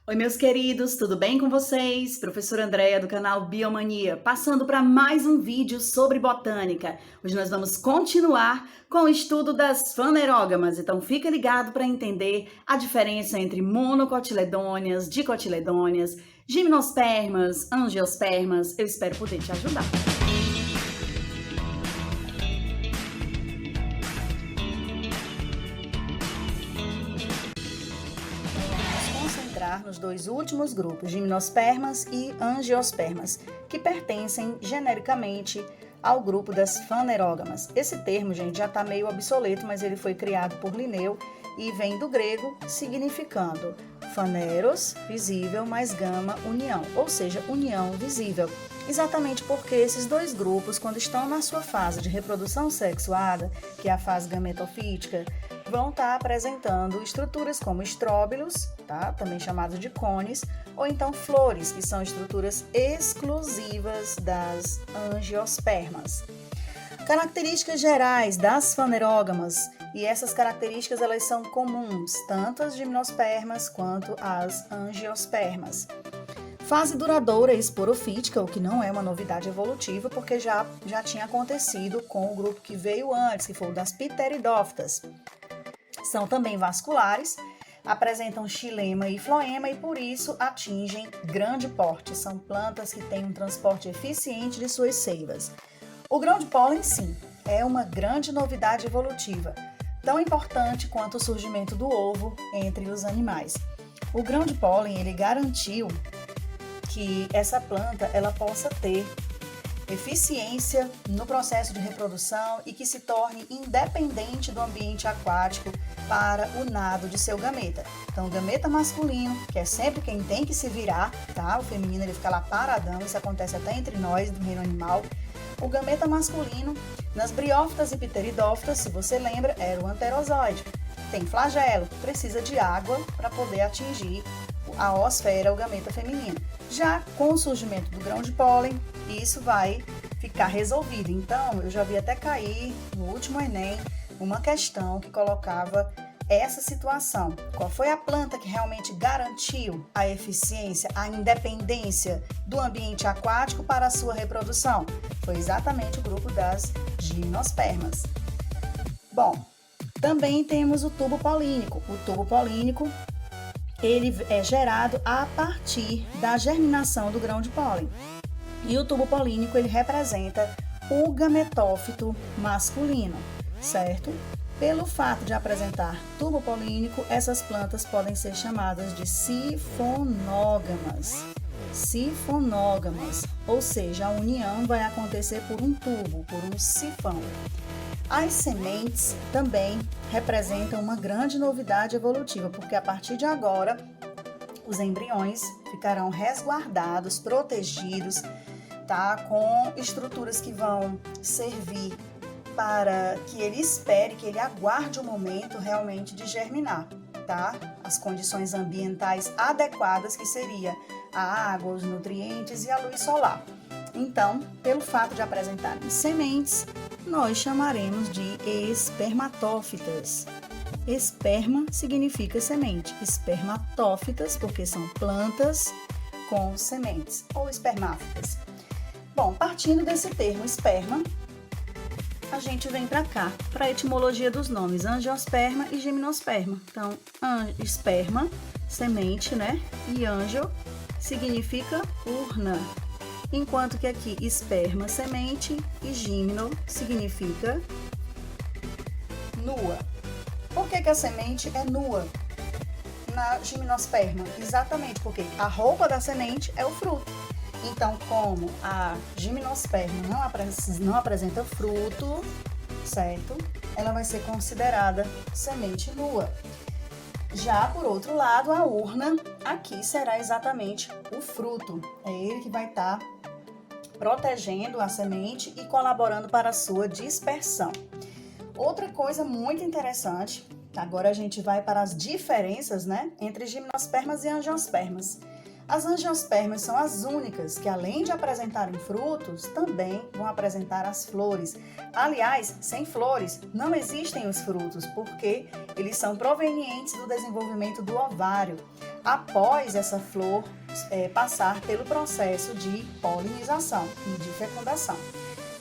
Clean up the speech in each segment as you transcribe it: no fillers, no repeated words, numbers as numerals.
Oi, meus queridos, tudo bem com vocês? Professora Andréia do canal Biomania, passando para mais um vídeo sobre botânica. Hoje nós vamos continuar com o estudo das fanerógamas, então fica ligado para entender a diferença entre monocotiledôneas, dicotiledôneas, gimnospermas, angiospermas. Eu espero poder te ajudar. Nos dois últimos grupos, gimnospermas e angiospermas, que pertencem genericamente ao grupo das fanerógamas. Esse termo, gente, já está meio obsoleto, mas ele foi criado por Linneu e vem do grego significando faneros, visível, mais gama, união, ou seja, união visível. Exatamente porque esses dois grupos, quando estão na sua fase de reprodução sexuada, que é a fase gametofítica, vão estar apresentando estruturas como estróbilos, tá? Também chamados de cones, ou então flores, que são estruturas exclusivas das angiospermas. Características gerais das fanerógamas, e essas características elas são comuns, tanto às gimnospermas quanto às angiospermas. Fase duradoura esporofítica, o que não é uma novidade evolutiva, porque já tinha acontecido com o grupo que veio antes, que foi o das pteridófitas. São também vasculares, apresentam xilema e floema e por isso atingem grande porte. São plantas que têm um transporte eficiente de suas seivas. O grão de pólen, sim, é uma grande novidade evolutiva, tão importante quanto o surgimento do ovo entre os animais. O grão de pólen, ele garantiu que essa planta ela possa ter eficiência no processo de reprodução e que se torne independente do ambiente aquático para o nado de seu gameta. Então, o gameta masculino, que é sempre quem tem que se virar, tá? O feminino ele fica lá paradão, isso acontece até entre nós do reino animal. O gameta masculino, nas briófitas e pteridófitas, se você lembra, era o anterozoide. Tem flagelo, precisa de água para poder atingir a oosfera, o gameta feminino. Já com o surgimento do grão de pólen, isso vai ficar resolvido. Então, eu já vi até cair no último Enem uma questão que colocava essa situação. Qual foi a planta que realmente garantiu a eficiência, a independência do ambiente aquático para a sua reprodução? Foi exatamente o grupo das gimnospermas. Bom, também temos o tubo polínico. O tubo polínico ele é gerado a partir da germinação do grão de pólen. E o tubo polínico ele representa o gametófito masculino, certo? Pelo fato de apresentar tubo polínico, essas plantas podem ser chamadas de sifonógamas. Sifonógamas, ou seja, a união vai acontecer por um tubo, por um sifão. As sementes também representam uma grande novidade evolutiva, porque a partir de agora, os embriões ficarão resguardados, protegidos, tá? Com estruturas que vão servir para que ele espere, que ele aguarde o momento realmente de germinar, tá? As condições ambientais adequadas, que seria a água, os nutrientes e a luz solar. Então, pelo fato de apresentarem sementes, nós chamaremos de espermatófitas. Esperma significa semente, espermatófitas porque são plantas com sementes, ou espermáfitas. Bom, partindo desse termo esperma, a gente vem para cá, para a etimologia dos nomes, angiosperma e gimnosperma. Então, esperma, semente, né? E angio significa urna. Enquanto que aqui esperma, semente e gimno significa nua. Por que a semente é nua na gimnosperma? Exatamente porque a roupa da semente é o fruto. Então, como a gimnosperma não apresenta fruto, certo? Ela vai ser considerada semente nua. Já, por outro lado, a urna aqui será exatamente o fruto. É ele que vai estar protegendo a semente e colaborando para a sua dispersão. Outra coisa muito interessante, agora a gente vai para as diferenças, né, entre gimnospermas e angiospermas. As angiospermas são as únicas que, além de apresentarem frutos, também vão apresentar as flores. Aliás, sem flores não existem os frutos, porque eles são provenientes do desenvolvimento do ovário, após essa flor passar pelo processo de polinização e de fecundação.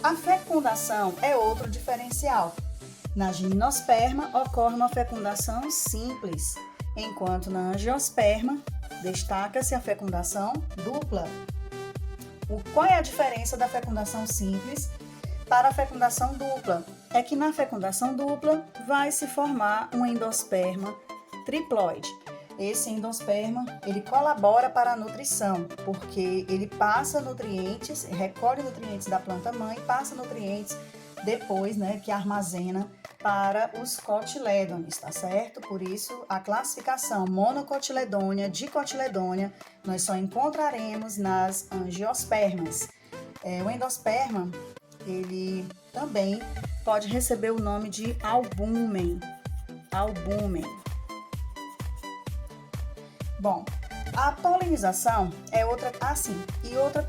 A fecundação é outro diferencial. Na gimnosperma ocorre uma fecundação simples, enquanto na angiosperma destaca-se a fecundação dupla. Qual é a diferença da fecundação simples para a fecundação dupla? É que na fecundação dupla vai se formar um endosperma triploide. Esse endosperma, ele colabora para a nutrição, porque ele passa nutrientes, recolhe nutrientes da planta mãe, passa nutrientes depois, que armazena para os cotilédones, tá certo? Por isso, a classificação monocotiledônia, dicotiledônia, nós só encontraremos nas angiospermas. O endosperma, ele também pode receber o nome de albúmen. Bom, a polinização é outra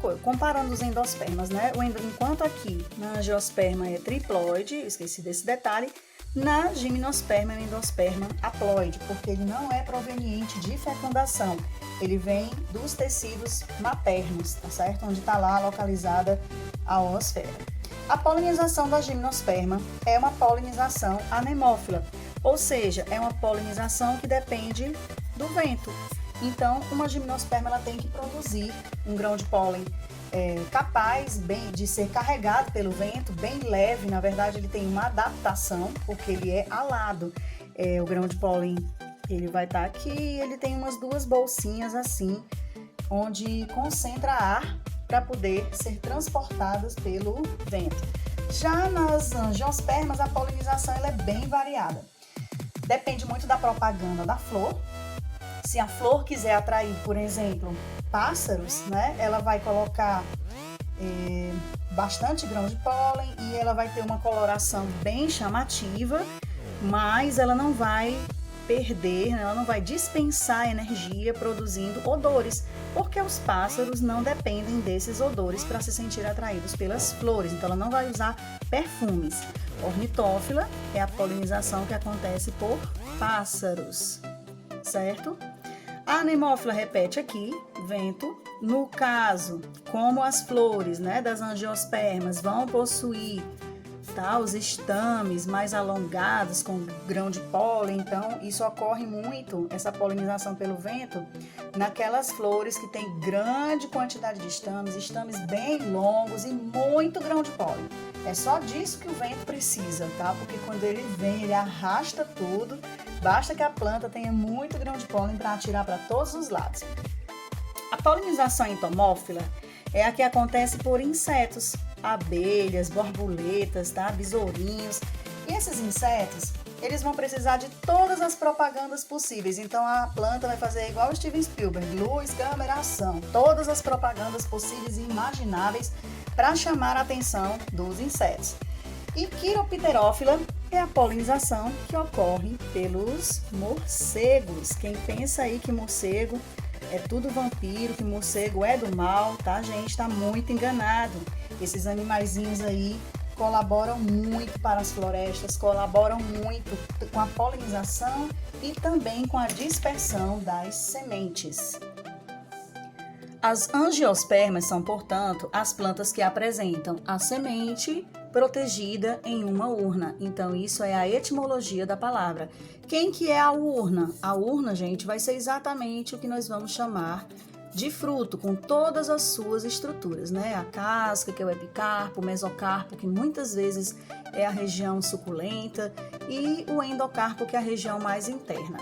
coisa, comparando os endospermas, enquanto aqui na angiosperma é triploide, esqueci desse detalhe, na gimnosperma é um endosperma haploide, porque ele não é proveniente de fecundação, ele vem dos tecidos maternos, tá certo? Onde está lá localizada a oosfera. A polinização da gimnosperma é uma polinização anemófila, ou seja, é uma polinização que depende do vento. Então, uma gimnosperma ela tem que produzir um grão de pólen capaz de ser carregado pelo vento, bem leve. Na verdade, ele tem uma adaptação, porque ele é alado. O grão de pólen ele vai estar aqui, ele tem umas duas bolsinhas assim, onde concentra ar para poder ser transportadas pelo vento. Já nas angiospermas, a polinização ela é bem variada. Depende muito da propaganda da flor. Se a flor quiser atrair, por exemplo, pássaros, ela vai colocar bastante grão de pólen e ela vai ter uma coloração bem chamativa, mas ela não vai perder, ela não vai dispensar energia produzindo odores, porque os pássaros não dependem desses odores para se sentir atraídos pelas flores, então ela não vai usar perfumes. Ornitófila é a polinização que acontece por pássaros, certo? A anemófila repete aqui, vento. No caso, como as flores das angiospermas vão possuir os estames mais alongados com grão de pólen, então isso ocorre muito, essa polinização pelo vento, naquelas flores que tem grande quantidade de estames bem longos e muito grão de pólen. É só disso que o vento precisa, tá? Porque quando ele vem, ele arrasta tudo, basta que a planta tenha muito grão de pólen para atirar para todos os lados. A polinização entomófila é a que acontece por insetos, abelhas, borboletas, besourinhos. E esses insetos, eles vão precisar de todas as propagandas possíveis. Então a planta vai fazer igual o Steven Spielberg, luz, câmera, ação. Todas as propagandas possíveis e imagináveis para chamar a atenção dos insetos. E quiropterófila é a polinização que ocorre pelos morcegos. Quem pensa aí que morcego é tudo vampiro, que morcego é do mal, tá, gente? Tá muito enganado. Esses animaizinhos aí colaboram muito para as florestas, colaboram muito com a polinização e também com a dispersão das sementes. As angiospermas são, portanto, as plantas que apresentam a semente protegida em uma urna. Então, isso é a etimologia da palavra. Quem que é a urna? A urna, gente, vai ser exatamente o que nós vamos chamar de fruto, com todas as suas estruturas, A casca, que é o epicarpo, o mesocarpo, que muitas vezes é a região suculenta, e o endocarpo, que é a região mais interna.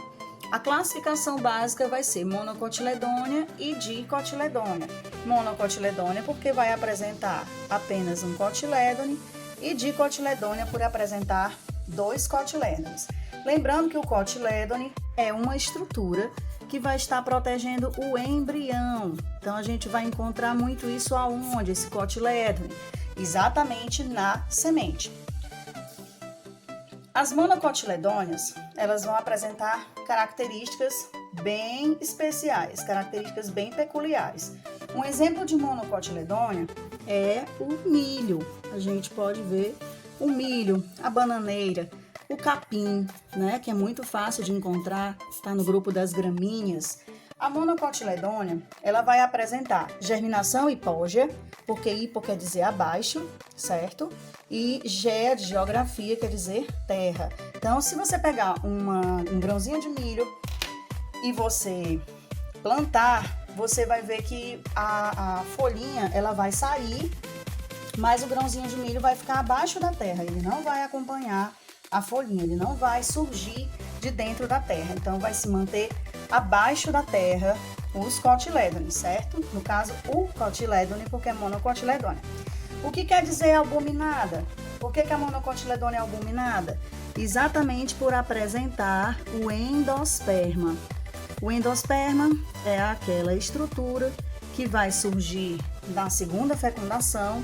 A classificação básica vai ser monocotiledônia e dicotiledônia. Monocotiledônia porque vai apresentar apenas um cotilédone e dicotiledônia por apresentar dois cotilédones. Lembrando que o cotilédone é uma estrutura que vai estar protegendo o embrião. Então, a gente vai encontrar muito isso aonde? Esse cotilédone? Exatamente na semente. As monocotiledôneas, elas vão apresentar características bem especiais, características bem peculiares. Um exemplo de monocotiledônia é o milho. A gente pode ver o milho, a bananeira, o capim, né, que é muito fácil de encontrar, está no grupo das gramíneas. A monocotiledônia, ela vai apresentar germinação hipógea, porque hipo quer dizer abaixo, certo? E gea de geografia quer dizer terra. Então, se você pegar um grãozinho de milho e você plantar, você vai ver que a folhinha, ela vai sair, mas o grãozinho de milho vai ficar abaixo da terra, ele não vai acompanhar a folhinha, ele não vai surgir de dentro da terra, então vai se manter abaixo da terra os cotilédones, certo? No caso, o cotilédone, porque é monocotiledônia. O que quer dizer albuminada? Por que a monocotiledônia é albuminada? Exatamente por apresentar o endosperma. O endosperma é aquela estrutura que vai surgir na segunda fecundação,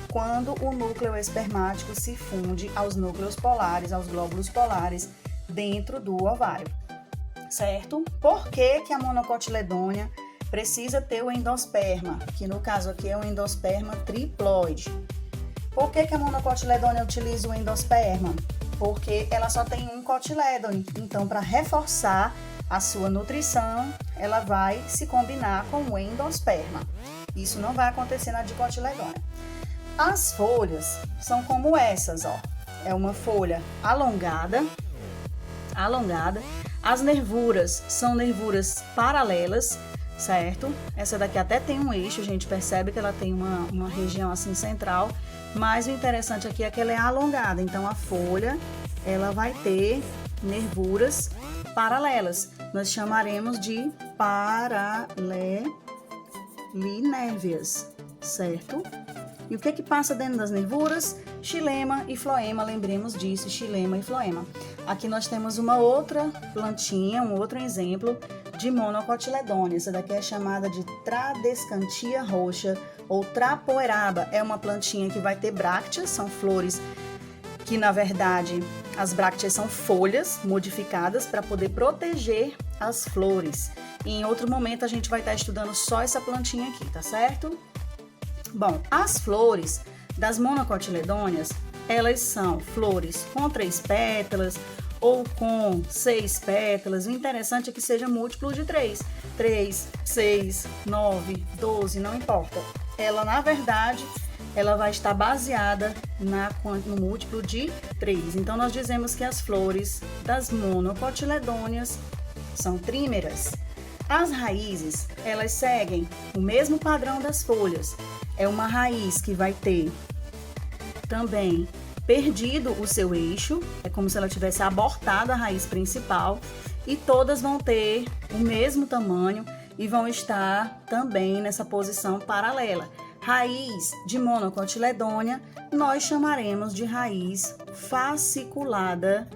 quando o núcleo espermático se funde aos núcleos polares, aos glóbulos polares, dentro do ovário, certo? Por que a monocotiledônia precisa ter o endosperma, que no caso aqui é o endosperma triploide? Por que a monocotiledônia utiliza o endosperma? Porque ela só tem um cotilédone, então para reforçar a sua nutrição, ela vai se combinar com o endosperma. Isso não vai acontecer na dicotiledônia. As folhas são como essas, ó. É uma folha alongada. As nervuras são nervuras paralelas, certo? Essa daqui até tem um eixo, a gente percebe que ela tem uma região assim central, mas o interessante aqui é que ela é alongada, então a folha, ela vai ter nervuras paralelas. Nós chamaremos de paralelinérvias, certo? E o que passa dentro das nervuras? Xilema e floema, lembremos disso, xilema e floema. Aqui nós temos uma outra plantinha, um outro exemplo de monocotiledônia. Essa daqui é chamada de Tradescantia roxa ou trapoeraba. É uma plantinha que vai ter brácteas, são flores que, na verdade, as brácteas são folhas modificadas para poder proteger as flores. E em outro momento a gente vai estar estudando só essa plantinha aqui, tá certo? Bom, as flores das monocotiledôneas, elas são flores com 3 pétalas ou com 6 pétalas. O interessante é que seja múltiplo de 3. 3, 6, 9, 12, não importa. Ela, na verdade, ela vai estar baseada no múltiplo de 3. Então, nós dizemos que as flores das monocotiledôneas são trímeras. As raízes, elas seguem o mesmo padrão das folhas. É uma raiz que vai ter também perdido o seu eixo, é como se ela tivesse abortado a raiz principal, e todas vão ter o mesmo tamanho e vão estar também nessa posição paralela. Raiz de monocotiledônia, nós chamaremos de raiz fasciculada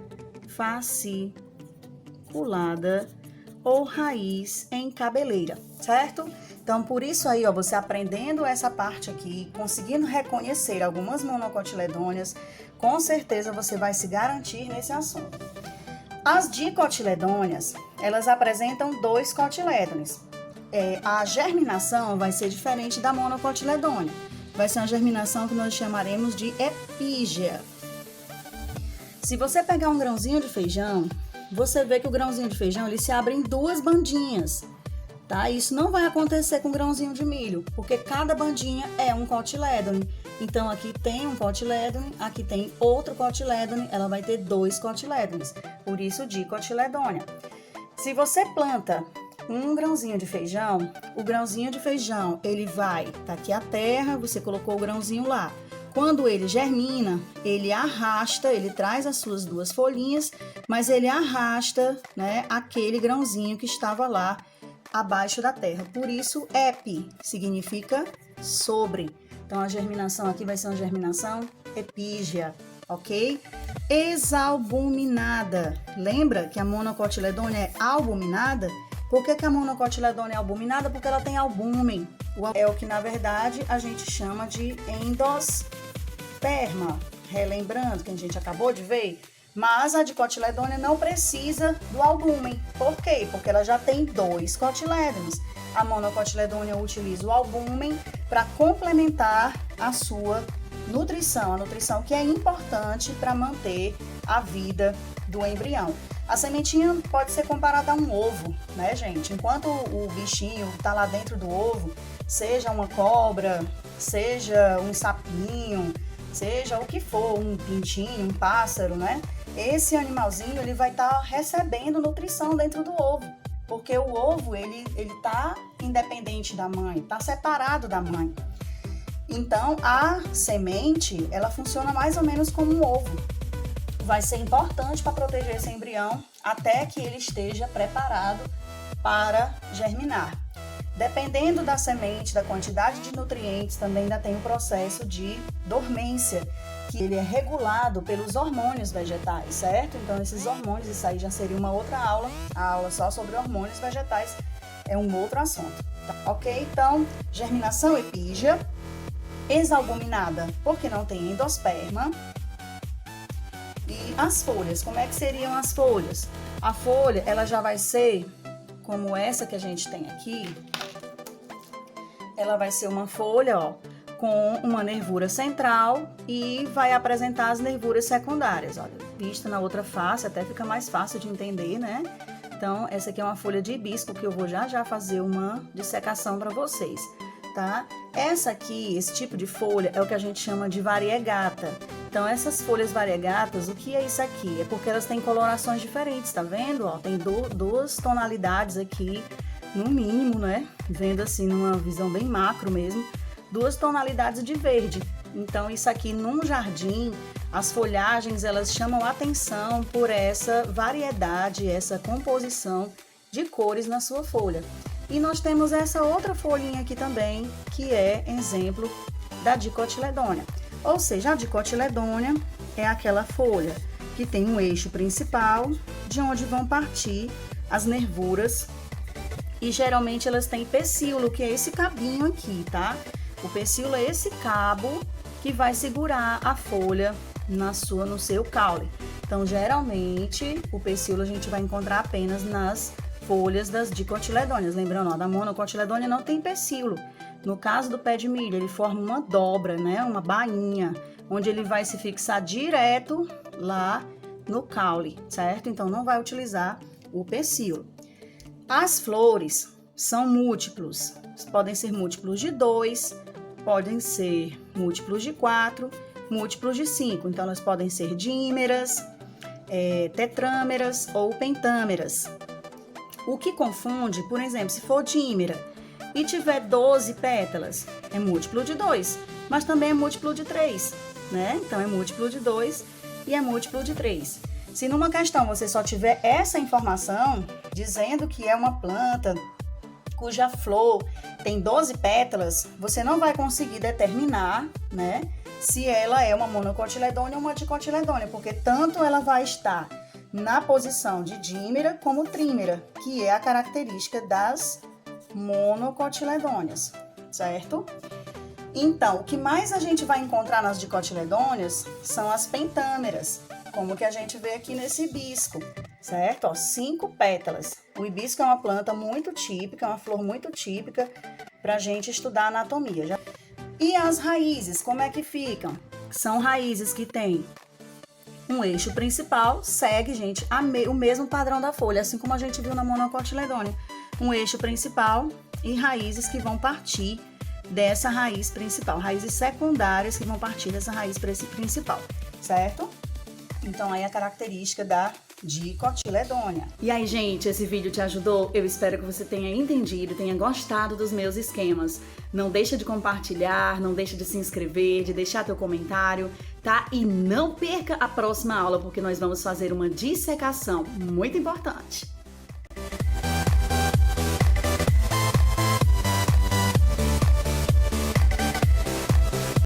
ou raiz em cabeleira, certo? Então, por isso aí, ó, você aprendendo essa parte aqui, conseguindo reconhecer algumas monocotiledôneas, com certeza você vai se garantir nesse assunto. As dicotiledôneas, elas apresentam 2 cotilédones. A germinação vai ser diferente da monocotiledônia. Vai ser uma germinação que nós chamaremos de epígea. Se você pegar um grãozinho de feijão, você vê que o grãozinho de feijão ele se abre em 2 bandinhas, tá? Isso não vai acontecer com o grãozinho de milho, porque cada bandinha é um cotilédone. Então, aqui tem um cotilédone, aqui tem outro cotilédone, ela vai ter 2 cotilédones, por isso dicotiledônia. Se você planta um grãozinho de feijão, o grãozinho de feijão, ele vai, tá aqui a terra, você colocou o grãozinho lá. Quando ele germina, ele arrasta, ele traz as suas 2 folhinhas, mas ele arrasta, né, aquele grãozinho que estava lá abaixo da terra. Por isso, epi significa sobre. Então, a germinação aqui vai ser uma germinação epígea, ok? Exalbuminada. Lembra que a monocotiledônia é albuminada? Por que a monocotiledônia é albuminada? Porque ela tem albúmen. É o que, na verdade, a gente chama de endosperma. Relembrando que a gente acabou de ver, Mas a dicotiledônia não precisa do albúmen. Por quê? Porque ela já tem 2 cotilédones. A monocotiledônia utiliza o albúmen para complementar a sua nutrição, a nutrição que é importante para manter a vida do embrião. A sementinha pode ser comparada a um ovo, né, gente? Enquanto o bichinho está lá dentro do ovo, seja uma cobra, seja um sapinho, seja o que for, um pintinho, um pássaro, né? Esse animalzinho, ele vai estar recebendo nutrição dentro do ovo, porque o ovo, ele tá independente da mãe, tá separado da mãe. Então, a semente, ela funciona mais ou menos como um ovo. Vai ser importante para proteger esse embrião até que ele esteja preparado para germinar. Dependendo da semente, da quantidade de nutrientes, também ainda tem o processo de dormência, que ele é regulado pelos hormônios vegetais, certo? Então, esses hormônios, isso aí já seria uma outra aula, a aula só sobre hormônios vegetais é um outro assunto, tá? Ok? Então, germinação epígea, exalbuminada, porque não tem endosperma. E as folhas, como é que seriam as folhas? A folha, ela já vai ser como essa que a gente tem aqui. Ela vai ser uma folha, ó, com uma nervura central e vai apresentar as nervuras secundárias. Olha, vista na outra face, até fica mais fácil de entender, né? Então, essa aqui é uma folha de hibisco que eu vou já fazer uma dissecação para vocês, tá? Essa aqui, esse tipo de folha, é o que a gente chama de variegata. Então, essas folhas variegatas, o que é isso aqui? É porque elas têm colorações diferentes, tá vendo? Ó, tem duas tonalidades aqui, no mínimo, né? Vendo assim, numa visão bem macro mesmo, 2 tonalidades de verde. Então, isso aqui num jardim, as folhagens, elas chamam atenção por essa variedade, essa composição de cores na sua folha. E nós temos essa outra folhinha aqui também, que é exemplo da dicotiledônia. Ou seja, a dicotiledônia é aquela folha que tem um eixo principal, de onde vão partir as nervuras. E geralmente elas têm pecíolo, que é esse cabinho aqui, tá? O pecíolo é esse cabo que vai segurar a folha no seu caule. Então, geralmente, o pecíolo a gente vai encontrar apenas nas folhas das dicotiledôneas. Lembrando, ó, da monocotiledônia não tem pecíolo. No caso do pé de milho, ele forma uma dobra, né? Uma bainha, onde ele vai se fixar direto lá no caule, certo? Então, não vai utilizar o pecíolo. As flores são múltiplos. Podem ser múltiplos de 2, podem ser múltiplos de 4, múltiplos de 5. Então, elas podem ser dímeras, tetrâmeras ou pentâmeras. O que confunde, por exemplo, se for dímera e tiver 12 pétalas, é múltiplo de 2, mas também é múltiplo de 3, né? Então, é múltiplo de 2 e é múltiplo de 3. Se numa questão você só tiver essa informação, dizendo que é uma planta cuja flor tem 12 pétalas, você não vai conseguir determinar, né, se ela é uma monocotiledônia ou uma dicotiledônia, porque tanto ela vai estar na posição de dímera como trímera, que é a característica das monocotiledôneas, certo? Então, o que mais a gente vai encontrar nas dicotiledôneas são as pentâmeras, como que a gente vê aqui nesse hibisco, certo? Ó, 5 pétalas. O hibisco é uma planta muito típica, é uma flor muito típica para a gente estudar anatomia. E as raízes, como é que ficam? São raízes que têm um eixo principal, segue, gente, o mesmo padrão da folha, assim como a gente viu na monocotiledônia. Um eixo principal e raízes que vão partir dessa raiz principal. Raízes secundárias que vão partir dessa raiz principal, certo? Então, aí a característica da dicotiledônia. E aí, gente, esse vídeo te ajudou? Eu espero que você tenha entendido, tenha gostado dos meus esquemas. Não deixa de compartilhar, não deixa de se inscrever, de deixar teu comentário, tá? E não perca a próxima aula, porque nós vamos fazer uma dissecação muito importante.